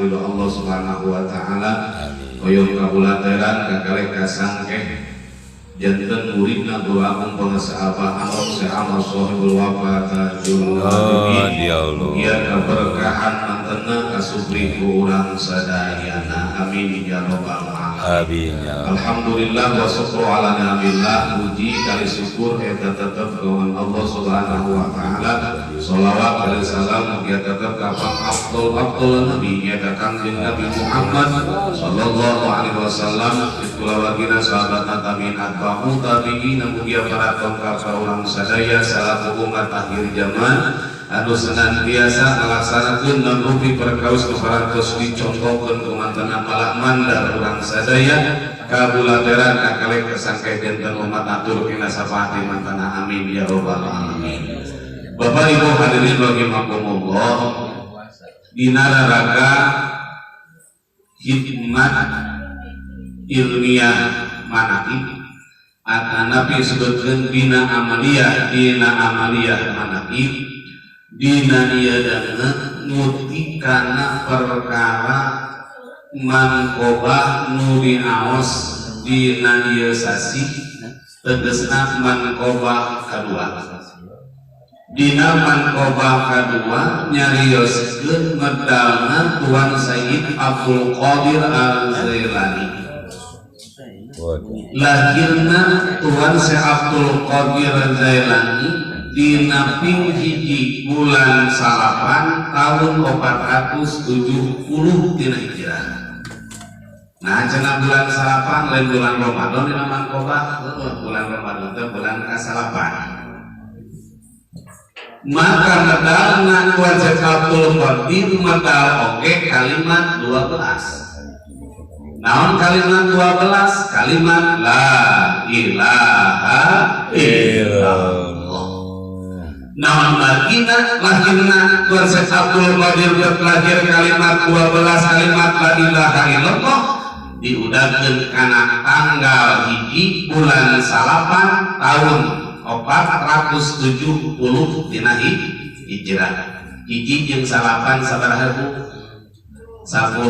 ridho Allah Subhanahu wa taala. Hoyong kabulateran kakale kasangke janten muridna guru agung pengusaha Ahmad Syekh Ahmad Sohibul Wafa Tajul ya keberkahan mantenna kasupri ku urang sadayana amin ya rabbal alamin. Alhamdulillah wa syukru ala ni'amillah, puji kali syukur eta tetep kawan Allah Subhanahu wa taala. Shalawat kali salam ya tetep ka afdal nabi ya kanjeng Nabi Muhammad sallallahu alaihi wasallam, kulawagina sahabat tabi'in atba'u tabi'in mugia para tongkar kaulang sadaya salaku umat akhir zaman anu senantiasa melaksanakeun nanupi perkaus keparantos dicontohkeun ku mantan amalak mandar urang sadaya kabulateran kakale kesangkai dinten umat atur pina sapati mantan amin ya rabbal alamin. Bapak Ibu hadirin rahimakumullah, dina raraga hikmat ilmiah manaqib Nabi sebutkan dina amaliyah manaqib dina ieu ngutikana perkara mangkobah nu diaos dina ieu sasi tegesna mangkobah kadua. Dina mangkobah kadua nyarioskeun medalna Tuan Sayyid Abdul Qadir Al-Jailani. Lahirna Tuan Syekh Abdul Qadir Al-Jailani dina ping hiji bulan Salapan tahun 470 dina Hijrah. Nah cenah bulan Salapan lain bulan Ramadan dina mangkobah bulan Ramadan teh bulan ka-salapan. Maka medalna Tuan Syekh Abdul Qadir medal oge kalimat 12. Naon kalimat 12? Kalimat la ilaha illallah. Naon lahirna Tuan Syekh Abdul Qadir lahir kalimat 12 kalimat la ilaha illallah diudahkeun kana tanggal hiji bulan Salapan tahun 470 dina Hijrah. Hiji jeung Salapan sabaraha Bu? 10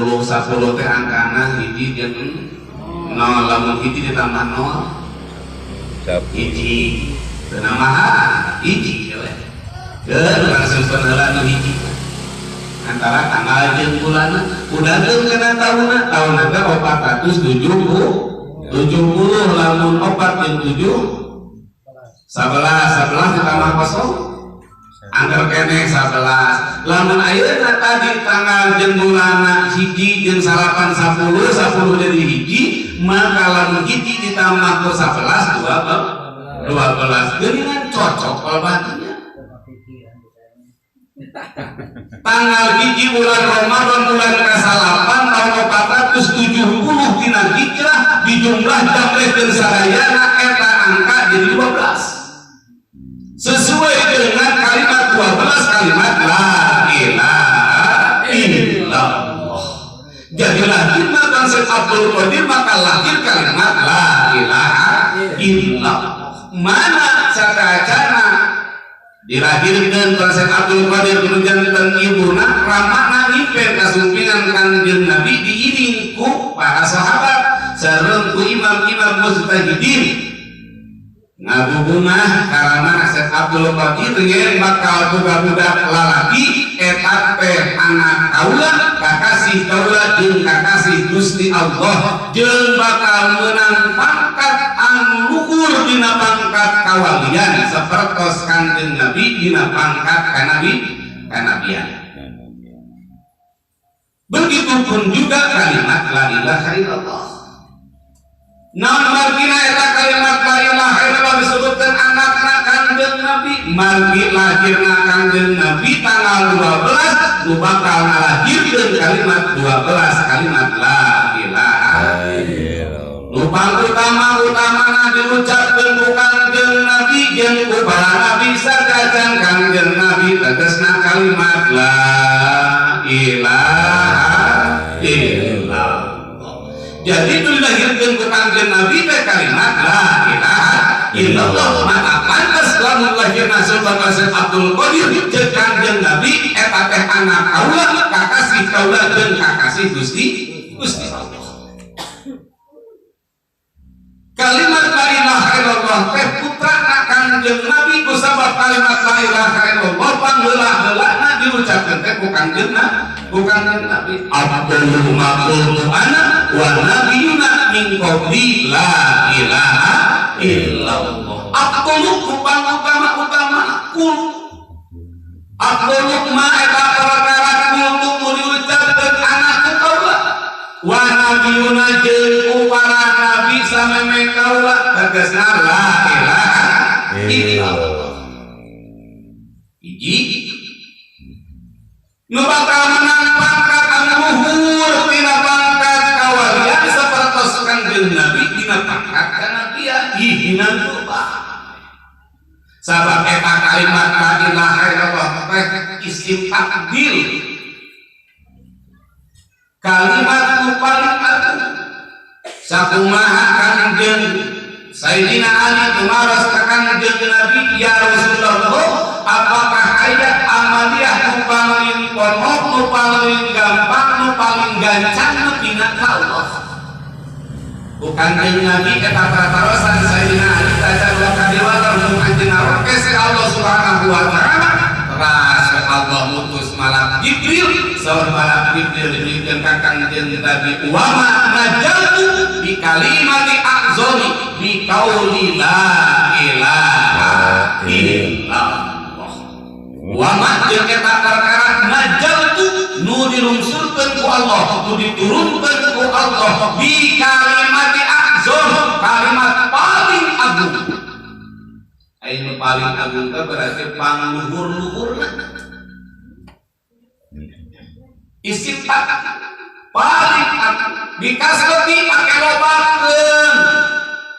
teh angkana hiji jeung 0 lamun hiji ditambah 0 hiji teu namahan hiji we. Keur langsung heula nu hiji antara tanggal jeung bulanna udahkeun kana taunna teh 470 lamun 4 jeung 7 11 ditambah 0 angker kene 11. Lamun ayeuna tadi tanggal jeung bulanna hiji jeung salapan 10 jadi hiji, maka lamun hiji ditambah ku 11 12 geuningan cocok kalbatinya. Tanggal hiji bulan Ramadan bulan ka-salapan tahun 470 dina Hijrah dijumlah jamrehkeun sadayana eta angka jadi 12. Sesuai dengan kalimat 12 kalimat la ilaha illallah. Jadi lahirna Tuan Syekh Abdul Qadir maka lahir kalimat la ilaha illallah. Mana sakacana dilahirkeun Tuan Syekh Abdul Qadir janten ibuna ramana ngimpen kasumpingan Kanjeng Nabi diiring ku para sahabat sareng ku imam-imam mujtahidin. Ngabubungah karena Syekh Abdul Qadir yen bakal budak-budak lalaki eta teh anak kaula kakasih kaula jeung kakasih Gusti Allah jeung bakal meunang pangkat anu luhur dina pangkat kawalian sapertos Kanjeng Nabi dina pangkat kanabian. Begitupun juga kalimat la ilaha illallah. Naon margina eta kalimat la ilaha illallah disebutkan anakna Kanjeng Nabi. Margi lahirna Kanjeng Nabi tanggal 12 nu bakal ngalahirkeun kalimat 12 kalimat la ilaha illallah. Nu utama-utamana diucapkeun ku Kanjeng Nabi jeung ku para nabi sakajan Kanjeng Nabi tegasna kalimat la ilaha illallah. Jadi itu dilahirkan ke Kanjeng Nabi teh kalimat la ilaha illallah. Maka pantas lamun lahirna Sultan Syekh Abdul Qadir jeung Kanjeng Nabi eta teh anak kaula kakasih kaula jeung kakasih Gusti Allah. Kalimat la ilaha illallah teh putrana Kanjeng Nabi kusabab kalimat la ilaha illallah pangeula-heulana diucapkeun teh ku Kanjeng Nabi. Abdul maqul ana wa nabiyuna min qabli la ilaha illallah. Abdul utama kul. Abdul ma eta perkara kul tu diucapkeun anak kaula. Wa nabiyuna jeung para nabi sameme kaula tegasna la ilaha illallah. Hiji nu bakal menang pangkat anu luhur tina pangkat kawalian sapertos Kanjeng Nabi dina pangkat kanabian dina tuba. Sabab eta kalimat la ilaha illallah teh isim takdir. Kalimat nu paling agung sakumaha Kanjeng Sayyidina Ali tumaros ka Kanjeng Nabi ya Rasulullah apakah ayat amaliyah nu paling pokok nu paling gampang nu paling gancang nepina ka Allah. Bukan Kanjeng Nabi eta pratarosan Sayyidina Ali tajalwa ka dewa langsung anjeunna roke Allah Subhanahu wa taala ras Allah mutus malak Jibril saur malak Jibril diberikan ka Kanjeng Nabi wa ma najaltu bi kalimati a'zami bi qauli la ilaha illallah. Wa ma jeung eta perkara najaltu nu dilungsurkeun ku Allah nu diturunkeun ku Allah bi kalimati a'zam kalimat paling agung. Anu paling agung teh berarti pangluhur-luhurna. Isim paling agung dikaseuti pake lobakeun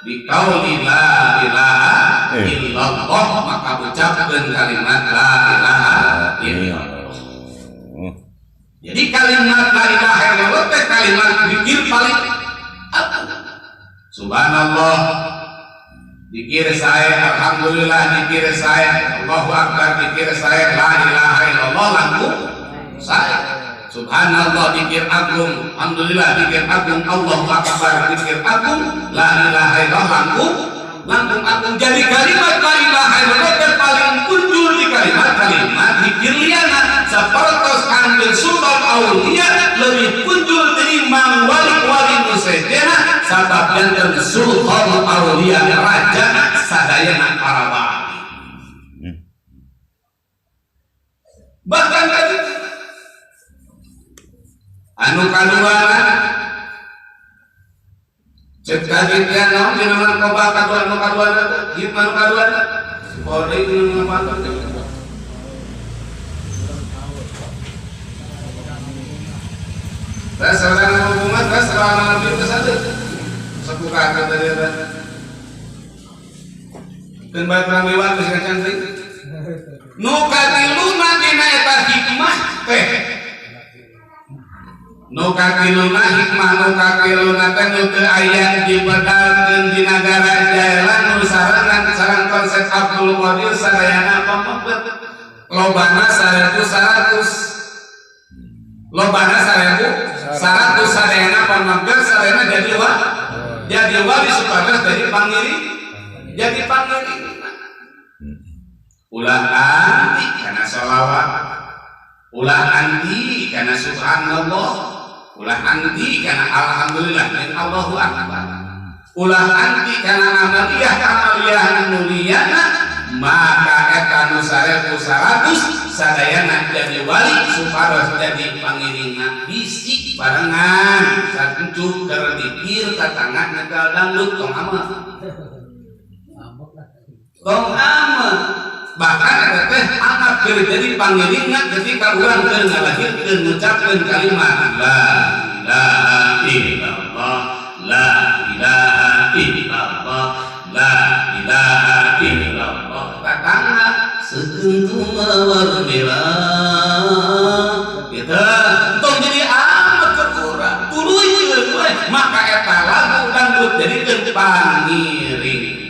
di qauli la ilaha illallah maka ucapkeun kalimat la ilaha illallah. Jadi kalimat la ilaha illallah teh kalimat zikir paling agung. Subhanallah dikir saya, alhamdulillah dikir saya, Allahu akbar dikir saya, la ilaha illallah langkung saya. Subhanallah dikir agung, alhamdulillah dikir agung, Allahu akbar dikir agung, la ilaha illallah langkung agung. Jadi kalimat la ilaha illallah paling punjul di kalimat dikir liana sapertos Kanjeng Sultan Aulia lebih punjul tinimbang wali-wali nu sejenna sabab janten Sultan Aulia raja sadayana para wali. Bahkan anu kaduana cek kajian naon dina man koba kaduan anu kaduana ieu anu kaduana supaya itu ngapanten Rasulullah Muhammad Rasulullah Nabi kesatu sepuka kata dia dan baik orang lewat bisa cantik nu katiluna dina eta hikmah teh nu katiluna hikmah nu katiluna teh nu teu aya dibedalkeun di nagara jalan nu sarangan sareng konsep Abdul Qadir sadayana pamepet lobana 100 lobana 100 sadayana pamepet sadayana jadi wali supados jadi pangiring ulah anti karena sholawat, ulah anti karena subhanallah, ulah anti karena alhamdulillah dan Allahu akbar, ulah anti karena amaliyah mulyana, maka eta nu 100 sadayana jadi wali supados jadi pangiringan bisi barengan sakuncuk keur dipir tatangga nyegal dangdut tong amal bahkan ada teh anak jadi pangiringan ketika urang keur ngalahirkeun ngucapkeun kalimat la ilaha illallah la ilaha illallah la ilaha illallah tatangga sekeuntung warnila kita tong jadi amat kekurang tuluy maka eta lagu dangdut jadi pangiring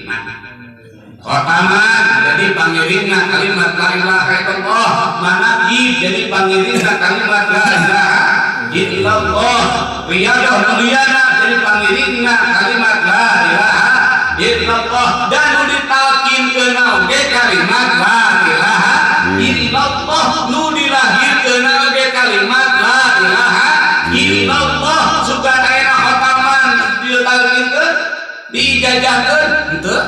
khotaman jadi pangiringna kalimat la ilaha illallah, manaqib jadi pangiringna kalimat la ilaha illallah, riyadhah mulyana jadi pangiringna kalimat la ilaha illallah, dan nu ditalkinkeun oge kalimat la ilaha illallah, nu dilahirkeun oge kalimat la ilaha illallah, suka aya khotaman ditalkinkeun diijazahkeun henteu,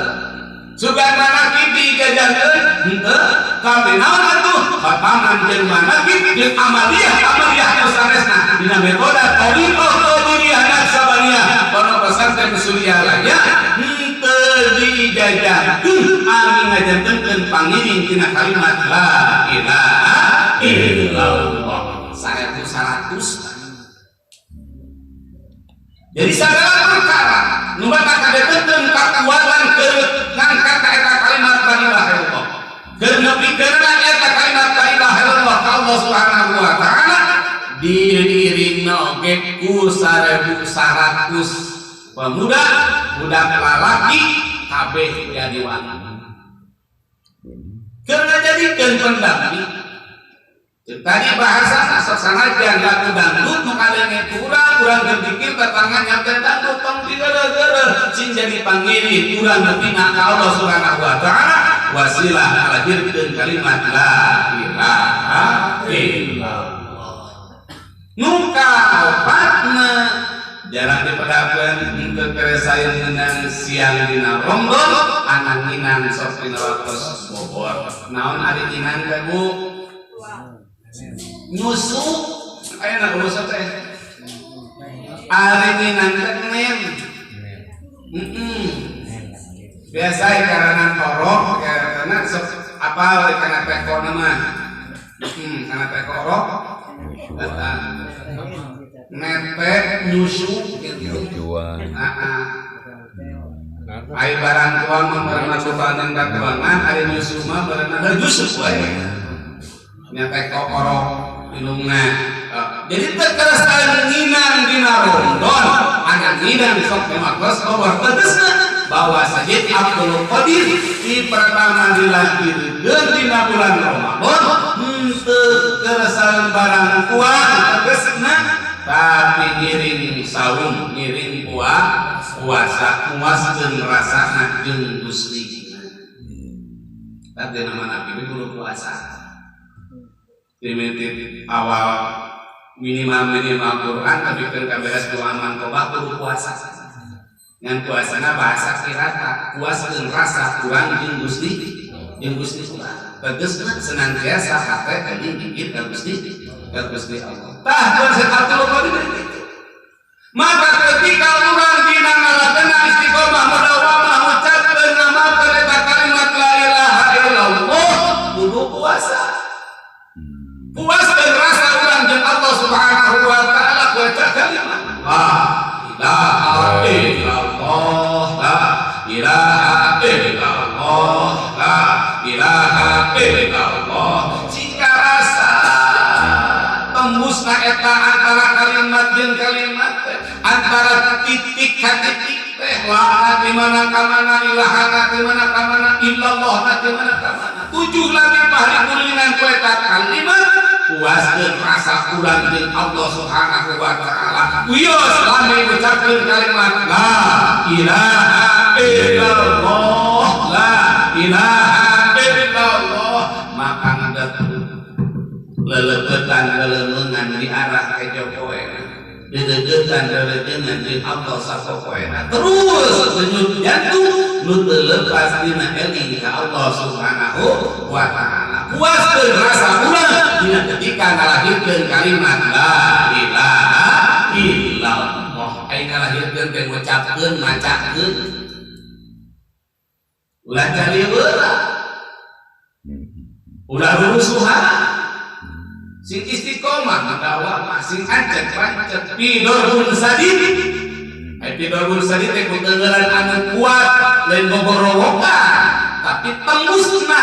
suka manaqib diijazahkeun henteu, kabeh naon atuh khotaman jeung manaqib jeung amaliyah nu sanesna dina metode thariqah qadiriyah naqsabandiyah pondok pesantren Suryalaya dijajahkeun ami ngajantenkeun pangiring tina kalimat la ilaha illallah 100. Jadi segala perkara nu bakal kadetekeun kakuatan keur ngangkat ka eta kalimat la ilaha illallah, keur nepikeun eta kalimat la ilaha illallah ka Allah Subhanahu wa taala, diiringna oge ku 1100 pemuda, budak lalaki kabeh jadi wanita. Keur ngajadikeun pendamping. Tadi bahasa sok sanajan lagu dangdut nu kadenge kurang berpikir katangan nyampe dangdut tong digere-gere sing jadi panggiri urang nepina ka Allah Subhanahu wa taala wasilah ngalahirkeun kalimat la ilaha illallah. Nu kaopatna jarang dipedakeun untuk keresayan menang siang dina Ramadan anak nginan sok dina waktos bobor. Naon ari nginan teh Bu? Nyusu ayeuna urusan teh. Ari nginan teh nem. Biasa karangan torok karena apa kana teko nama. Kana teko orok. Nepek nyusu tujuan. Ai barang tuang memerna subanan katuangan ari nyusu mah berenang nyusu wae. Nepek orok indungna. Jadi terkeresan nginang dina Ramadan, anak nginang sok makros bahwa tegasna bahwa Sayyid Abdul Qadir di pertama dilahirkeun dina bulan Ramadan henteu keresan barang kuat tegasna tapi ngiring saum ngiring puasa muaskeun rasana jeung Gusti. Tapi nama Nabi kudu puasa. Primitif awal minimal Quran tapi kan kaberes doa mangkobah kudu puasa. Ngan puasana bahasa kirata puaskeun rasa kurang jeung Gusti Tuhan. Tegasna senantiasa hate anjing dikit ka Gusti Allah. Tah Abdul Qadir maka ketika urang dina ngalakeun istiqomah mudawamah ngucapkeun nama kalimat la ilaha illallah kudu puasa. Puaskeun rasa urang jeung Allah Subhanahu wa taala ku eta kalimat la ilaha illallah la ilaha illallah la ilaha illallah. Jika rasa tembusna eta antara kalimat jeung kalimat antara titik ka titik teh la di mana ka mana ilaha di mana ka mana illallah di mana ka mana 7 lagi pahri kulingan ku eta kalimat puaskeun rasa urang jeung Allah Subhanahu wa taala. Wios lami ngucapkeun kalimat la ilaha illallah la ilaha illallah maka ngadat lelepetan lelemengan di arah ka jokoena. Dedegetan lelegengan jeung Allah sapopoena. Terus denyut jantung nu teu lepas dina eling ka Allah Subhanahu wa taala. Puaskeun rasa urang dina ketika ngalahirkeun kalimat la ilaha illallah. Ai ngalahirkeun teh ngucapkeun macakeun. Ulah cari heula. Ulah rusuhan. Sing istiqomah madawa sing ancet pancet pidorun sadid. Ai pidorun sadid teh kuteungeulan anu kuat lain gogorowokan tapi tembusna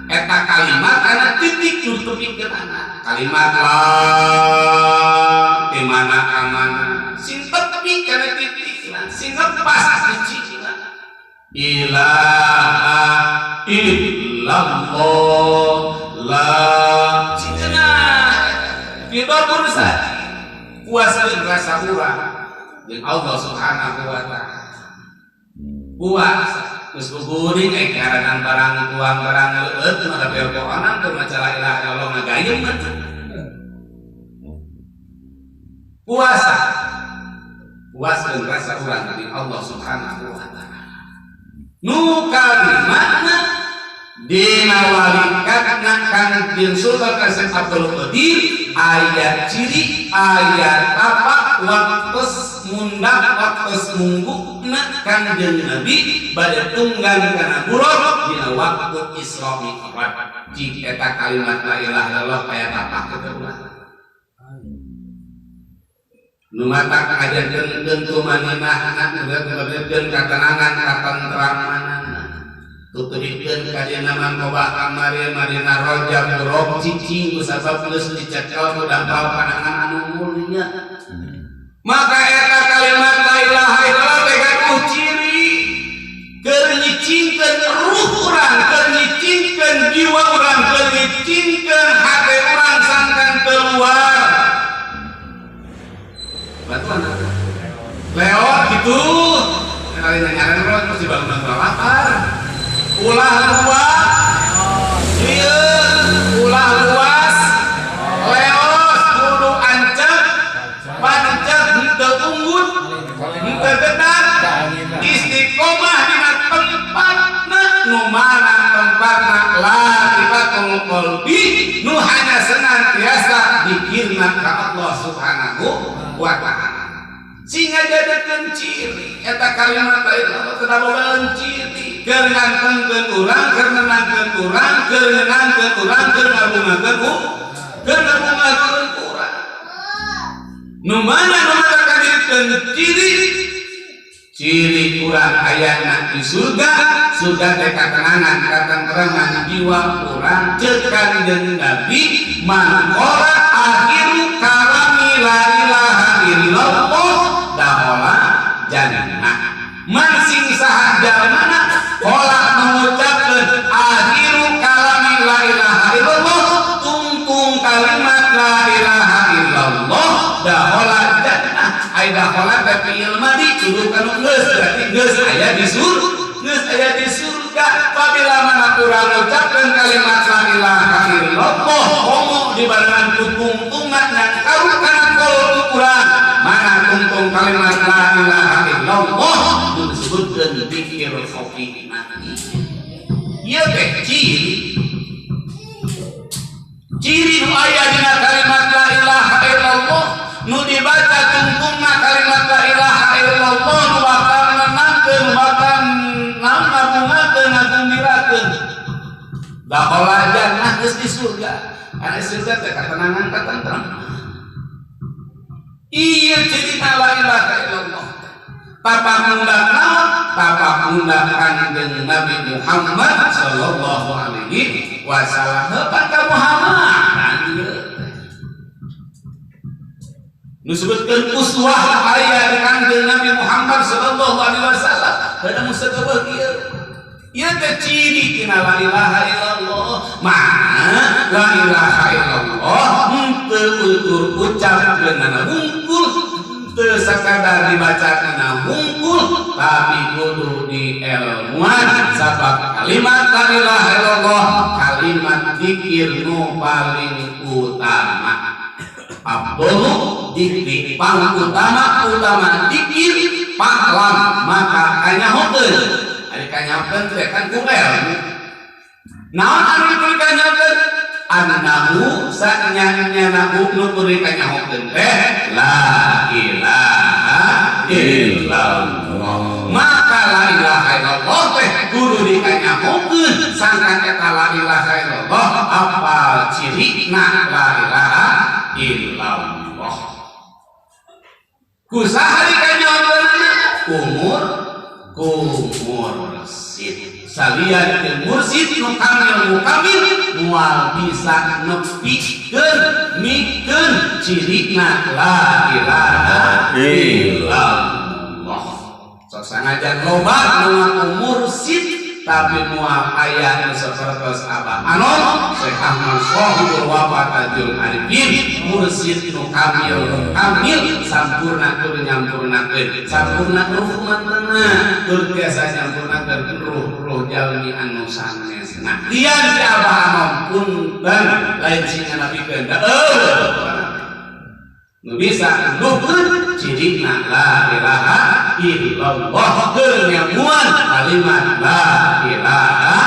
eta kalimat kana titik nu tepikeun anak kalimat la di mana ka mana sing tepi kana titikna sing ngepas cicina ilaha illallah illallah la cenah kita berusaha puaskeun rasa urang jeung Allah Subhanahu wa taala puasa geus guguring aya karangan barang tuang barang leueut mah beokoanan teu maca la ilaha illallah ngagayung mah puasa puaskeun rasa urang jeung Allah Subhanahu wa taala nu kalimatna dina walikatna Kangjeng Sultan Qasim Abdul Qadir aya ciri aya tapak waktos mundak waktos munggukna Kangjeng Nabi bade tunggang kana bulan dina waktu Isra Mi'raj jika eta kalimat la ilaha illallah aya tapak keterulan nu matak ajarkeun tumaninahna ngebeutkeun katenangan katentramanana tutudikeun ka dina mangkoba kamari marina rojab rob cicing kusabab geus dicekel ku dampal panangan anu mulia maka eta kalimat la ilaha illallah teh gaduh ciri keur nyicingkeun ruh urang keur nyicingkeun jiwa urang keur nyicingkeun hate urang sangkan keluar batuan lewat gitu kali nanya orang mesti bangun lapar ulah luas iya ulah luas leos kudu ancak pancak henteu unggut henteu gedak istiqomah dina tempatna nu mana tempatna larifatul qalbi nu hanya senantiasa dikirna ka Allah Subhanahu wa ta'ala sehingga jadikan ciri eta kalimat la ilaha illallah boga ciri keur ngantengkeun urang keur nenangkeun urang keur nyenangkeun urang keur ngabungakeun urang nu mana nu kajadikeun ciri urang ayana di surga teh katenangan katentreman jiwa urang ceuk Kangjeng Nabi mangkora akhiru kalami la ilaha illallah dahola jannah mansing saha jalmana qola mengucapkeun akhiru kalami la ilaha illallah tungtung kalimat la ilaha illallah dahola jannah ai dahola teh fi'il madi kudu kanu geus berarti geus aya di surga geus aya di surga apabila mana urang ngucapkeun kalimat la ilaha illallah homo di barengan tungtungan yang karu kana qalbu urang mana tungtung kalimat la ilaha illallah disebutkeun zikir khafi mati ieu teh ciri nu aya dina kalimat la ilaha illallah nu dibaca tungtungna kalimat la ilaha illallah nu bakal nenangkeun bakal ngabungakeun ngagembirakeun dahola jannah geus di surga anu surga teh katenangan katentram ieu cirina la ilaha illallah tapak mundak naon tapak mundak Kangjeng Nabi Muhammad sallallahu alaihi wasallam heupan ka Muhammad nu sebutkeun uswah aya di Kangjeng Nabi Muhammad sallallahu alaihi wasallam kada musagawah ieu ieu teh ciri tina la ilaha illallah mana la ilaha illallah henteu ucapkeunana hungkul teu sakadar dibacakeunana hungkul tapi kudu dielmuan sabab kalimat la ilaha illallah kalimat zikir nu paling utama abdul dikri paling utama dikir pahlam maka kanyahokeun ari kanyahokeun teh kan ku ilmu naon anu dikanyahokeun annahu sanyanya nahu nu kudu kanyahokeun teh la ilaha illallah maka la ilaha illallah teh kudu dikanyahokeun sangkan eta la ilaha illallah apa cirina la ilaha illallah kusaha dikanyahokeunna umur mursid salian ke mursid nu kamil mukamil moal bisa nepikeun mikeun cirina la ilaha illallah sok sangajan loba nu ngaku mursid tapi mual ayahnya seperti Abah Anon Syekh Ahmad Sohibul Wafatajul Arifin mursid nu kamil sampurna tur nyampurnakeun sampurna ruh mantena tur biasa nyampurnakeun ruh jalmi anu sanes nah lian si Abah Anon punten lain sing napikeun nu bisa nuhkeun cirina la ilaha illallah keur nyamuan kalimat la ilaha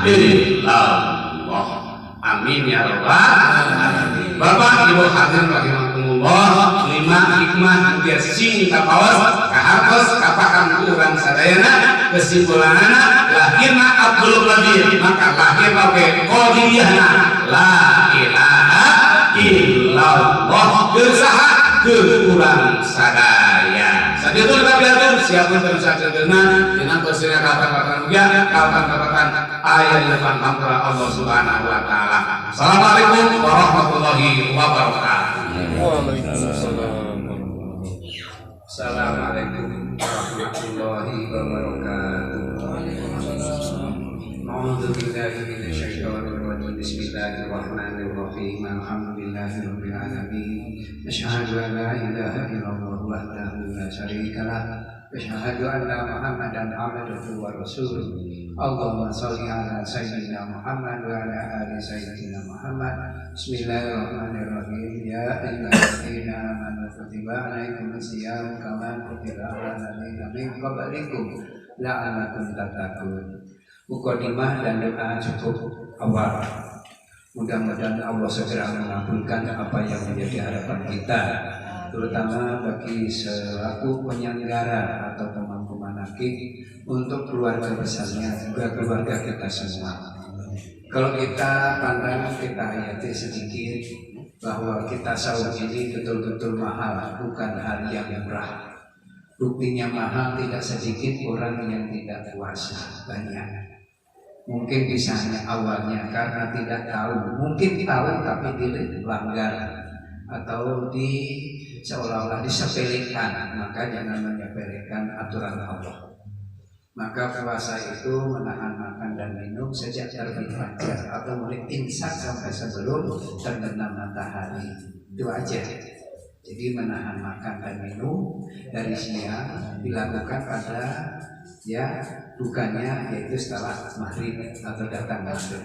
illallah amin ya rabbal alamin. Bapak Ibu hadirin rahimakumullah, 5 hikmah biar sing kapawas kahartos kapakam urang sadayana kesimpulanana lahirna Abdul Qadir maka lahir bae qadiriyahna la ilaha illallah bersaha keurang sadaya sakitu kabiatur siapun terus sakeuna dina kursinya kapan-kapan ayat di depan hampura Allah Subhanahu wa taala. Assalamualaikum warahmatullahi wabarakatuh. Assalamualaikum warahmatullahi wabarakatuh. A'udzu billahi minasyaitonir rajim. Bismillahirrahmanirrahim. Alhamdulillahirabbil alamin. Asyhadu an la ilaha illallah wahdahu la syarika lah. Asyhadu anna Muhammadan abduhu wa rasuluh. Allahumma shalli ala sayyidina Muhammad wa ala ali sayyidina Muhammad. Bismillahirrahmanirrahim. Ya ayyuhalladzina amanu kutiba alaikumus syiyam kama kutiba alal ladzina min qablikum la'allakum tattaqun. Mukadimah dan doa cukup awal. Mudah-mudahan Allah segera mengabulkan apa yang menjadi harapan kita, terutama bagi selaku penyelenggara atau pemangku manakib untuk keluarga besarnya juga keluarga kita semua. Kalau kita pandang, kita hayati sedikit bahwa kita saum ini betul-betul mahal, bukan hal yang murah. Buktinya mahal tidak sedikit orang yang tidak puasa banyak. Mungkin misalnya awalnya karena tidak tahu, mungkin tahu tapi dilanggar atau seolah-olah disepelekan, maka jangan menyepelekan aturan Allah. Maka puasa itu menahan makan dan minum sejak terbit fajar atau mulai imsak sampai sebelum terbenam matahari, itu aja. Jadi menahan makan dan minum dari siang dilakukan pada bukannya yaitu setelah maghrib atau datang maghrib.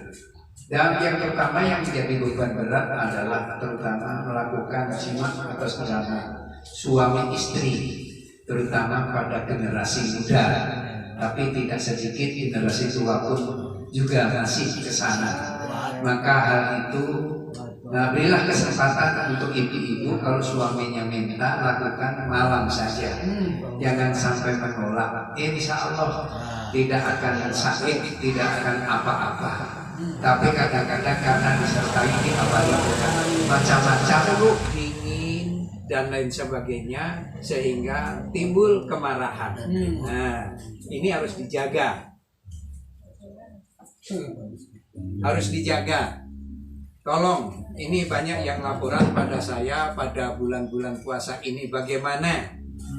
Dan yang pertama yang menjadi beban berat adalah terutama melakukan simak atau selama suami istri, terutama pada generasi muda, tapi tidak sedikit generasi tua pun juga masih ke sana. Maka hal itu berilah kesempatan untuk ibu-ibu kalau suaminya minta lakukan malam saja, jangan sampai menolak. Insya Allah tidak akan sakit, tidak akan apa-apa. Tapi kadang-kadang karena disertai diabadi macam-macam dingin dan lain sebagainya sehingga timbul kemarahan. Nah, ini harus dijaga, harus dijaga. Tolong, ini banyak yang laporan pada saya pada bulan-bulan puasa ini bagaimana?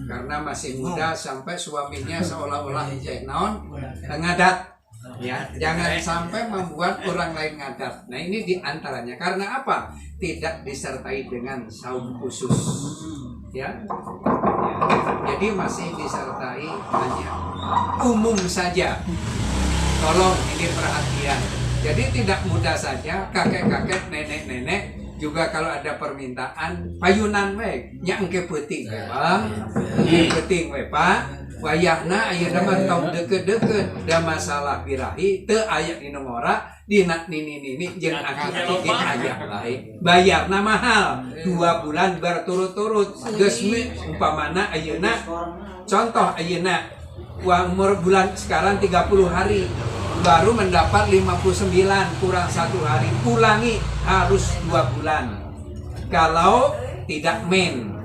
Karena masih muda sampai suaminya seolah-olah ngadat. Ya, jangan sampai membuat orang lain ngadat. Nah, ini diantaranya karena apa? Tidak disertai dengan saum khusus. Ya. Jadi masih disertai hanya umum saja. Tolong ini perhatian. Jadi tidak mudah saja kakek-kakek, nenek-nenek juga kalau ada permintaan payunan we nya engke peuting we Bang. Engke peuting we Pak. Wayahna ayeuna mah tong deukeut-deukeut da masalah birahi teu aya di nomora dina nini jeung aki-aki ge aya bae. Bayarna mahal 2 bulan berturut-turut. Geus umpamana ayeuna contoh ayeuna umur bulan sekarang 30 hari baru mendapat 59 kurang 1 hari, ulangi harus 2 bulan. Kalau tidak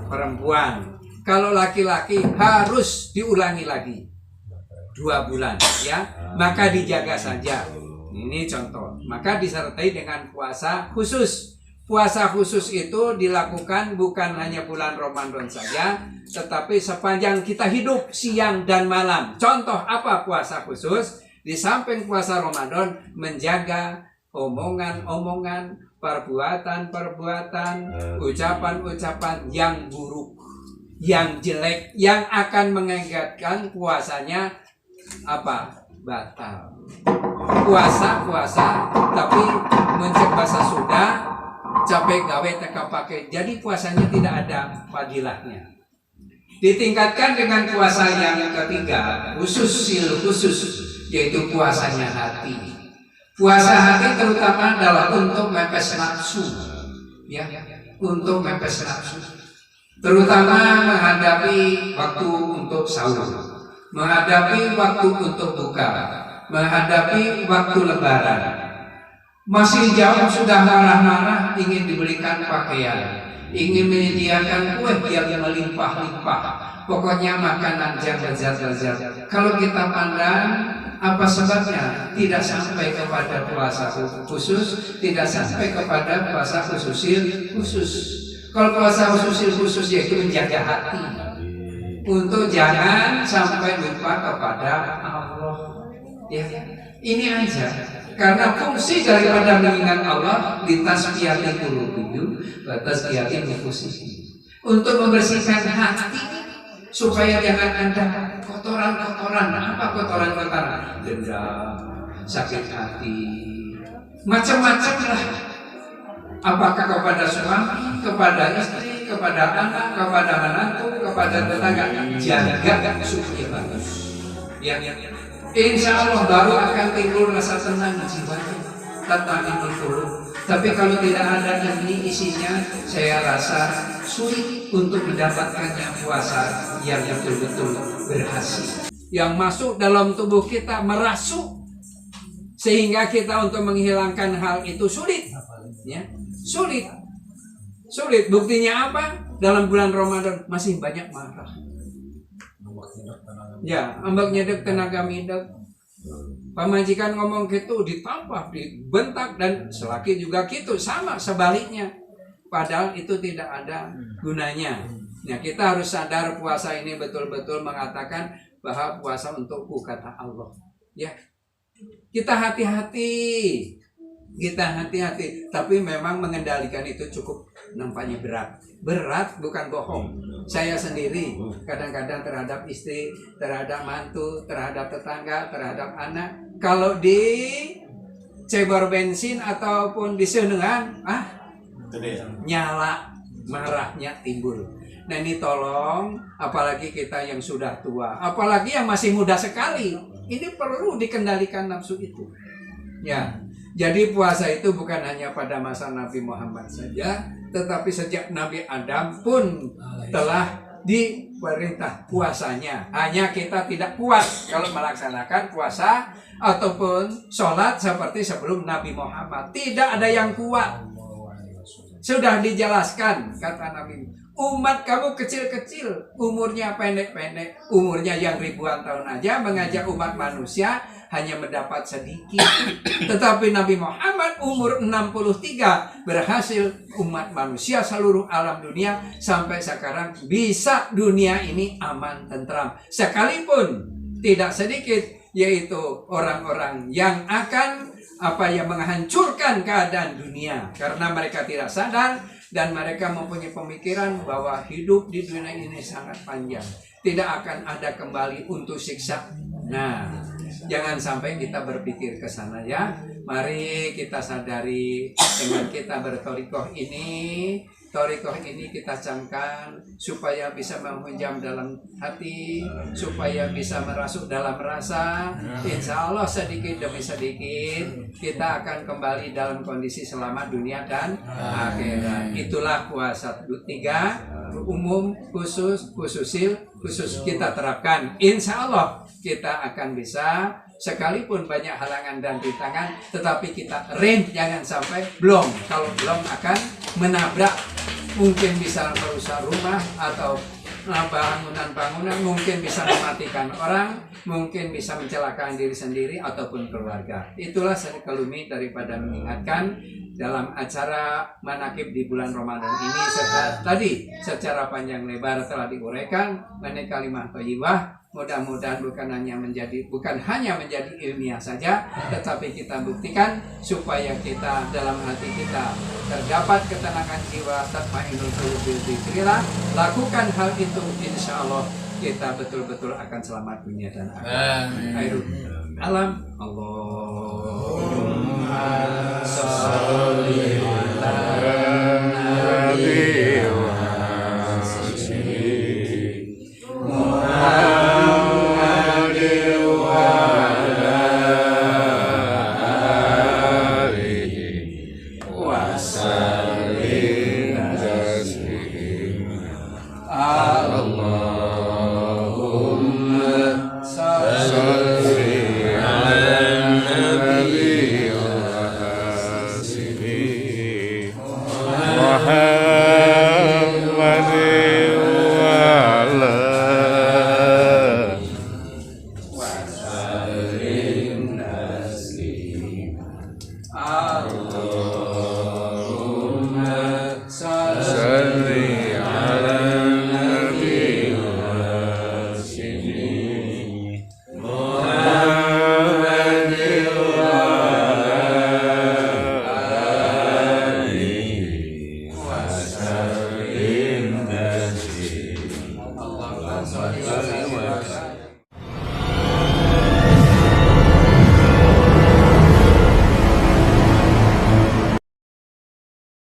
perempuan, kalau laki-laki harus diulangi lagi 2 bulan, ya. Maka dijaga saja. Ini contoh. Maka disertai dengan puasa khusus. Puasa khusus itu dilakukan bukan hanya bulan Ramadan saja, tetapi sepanjang kita hidup siang dan malam. Contoh apa puasa khusus? Di samping puasa Ramadan, menjaga omongan-omongan, perbuatan-perbuatan, ucapan-ucapan yang buruk, yang jelek, yang akan mengakibatkan puasanya batal. Puasa, tapi mencoba sudah capek gawe teka pakai. Jadi puasanya tidak ada fadilahnya. Ditingkatkan dengan puasa yang ketiga, khusus, yaitu puasanya hati. Puasa hati terutama adalah untuk mepes nafsu, ya, untuk mepes nafsu. Terutama menghadapi waktu untuk sahur, menghadapi waktu untuk buka, menghadapi waktu lebaran. Masih jauh sudah marah-marah ingin dibelikan pakaian, ingin menyediakan kue yang melimpah-limpah, pokoknya makanan yang lezat-lezat. Kalau kita pandang, apa sebabnya tidak sampai kepada puasa khusus, tidak sampai kepada puasa khusus. Kalau puasa khusus yaitu menjaga hati, untuk jangan sampai lupa kepada Allah. Ya, ini aja. Karena fungsi daripada mengingat Allah di tasbihati qulubihim wa tasbihati nufusihim, untuk membersihkan hati supaya jangan ada kotoran-kotoran. Apa kotoran-kotoran? Dendam, sakit hati, macam-macam lah. Apakah kepada suami, kepada istri, kepada anak, kepada menantu, kepada tetangga. Jaga supaya bagus. Ya. Insya Allah baru akan timbul rasa tenang di jiwanya, tatmainnul qulub. Tapi kalau tidak ada ini isinya, saya rasa sulit untuk mendapatkannya puasa yang betul-betul berhasil. Yang masuk dalam tubuh kita merasuk, sehingga kita untuk menghilangkan hal itu sulit. Ya, sulit. Buktinya apa? Dalam bulan Ramadan masih banyak marah. Ya, ambak nyedek tenaga midek. Pamajikan ngomong gitu ditampar, dibentak, dan selaki juga gitu, sama sebaliknya. Padahal itu tidak ada gunanya. Nah, kita harus sadar puasa ini betul-betul mengatakan bahwa puasa untukku, kata Allah. Ya, kita hati-hati. Tapi memang mengendalikan itu cukup nampaknya berat, bukan bohong. Saya sendiri kadang-kadang terhadap istri, terhadap mantu, terhadap tetangga, terhadap anak, kalau di cebor bensin ataupun di senengan, nyala, marahnya timbul. Nah, ini tolong, apalagi kita yang sudah tua, apalagi yang masih muda sekali, ini perlu dikendalikan nafsu itu. Ya, jadi puasa itu bukan hanya pada masa Nabi Muhammad saja, tetapi sejak Nabi Adam pun telah diperintah puasanya. Hanya kita tidak puas kalau melaksanakan puasa ataupun sholat seperti sebelum Nabi Muhammad. Tidak ada yang kuat. Sudah dijelaskan, kata Nabi, umat kamu kecil-kecil, umurnya pendek-pendek, umurnya yang ribuan tahun aja, mengajak umat manusia hanya mendapat sedikit. Tetapi Nabi Muhammad umur 63 berhasil umat manusia seluruh alam dunia sampai sekarang bisa dunia ini aman tentram. Sekalipun tidak sedikit, yaitu orang-orang yang akan menghancurkan keadaan dunia karena mereka tidak sadar dan mereka mempunyai pemikiran bahwa hidup di dunia ini sangat panjang, tidak akan ada kembali untuk siksa. Nah, jangan sampai kita berpikir ke sana, ya. Mari kita sadari dengan kita bertorikoh ini kita camkan supaya bisa menghujam dalam hati, supaya bisa merasuk dalam rasa. Insya Allah sedikit demi sedikit kita akan kembali dalam kondisi selamat dunia dan akhirat. Itulah puasa 3 umum, khusus kita terapkan. Insya Allah kita akan bisa, sekalipun banyak halangan dan rintangan, tetapi kita rem, jangan sampai kalau belum akan menabrak, mungkin bisa merusak rumah atau bangunan-bangunan, mungkin bisa mematikan orang, mungkin bisa mencelakai diri sendiri ataupun keluarga. Itulah sekelumit daripada mengingatkan dalam acara manakib di bulan Ramadan ini. Tadi secara panjang lebar telah diuraikan mengenai kalimat thayyibah. mudah-mudahan bukan hanya menjadi ilmiah saja, tetapi kita buktikan supaya kita dalam hati kita terdapat ketenangan jiwa, tatma'innul qulub bil dzikrillah. Lakukan hal itu, insya Allah kita betul-betul akan selamat dunia dan akhirat. Akhirul alam, Allahumma sholli ala nabi